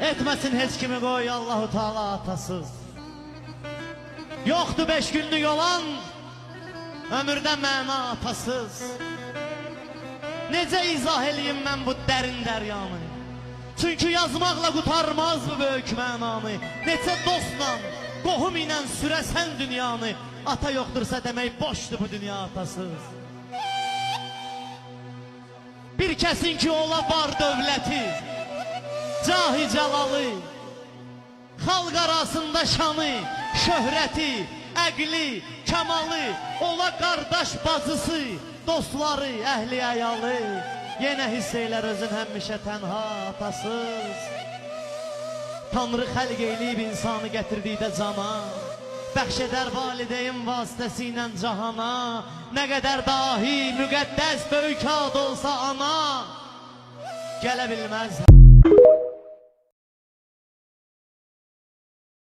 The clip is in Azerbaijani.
etməsin heç kimi qoy Allahu Teala atasız. Yoxdur 5 günlük olan ömürdə məna atasız. Necə izah eləyim mən bu dərin dəryanı? Çünki yazmaqla qutarmaz bu böyük mənanı. Neçə dostla, qohum ilə sürəsən dünyanı, ata yoxdursa demək boşdur bu dünya atasız. Bir kəsin ki ola var dövləti, cahi cəlalı, xalq arasında şanı, şöhrəti, əqli, kəmalı, ola qardaş bacısı, dostları, əhli əyalı, yenə hiss eylər özün həmişə tənha atasız. Tanrı xəlq eyləyib insanı gətirdikdə cana, bəxş edər valideyn vasitəsilə cahana. Nə qədər dahi, müqəddəs, böyük ad olsa ana, gələ bilməz.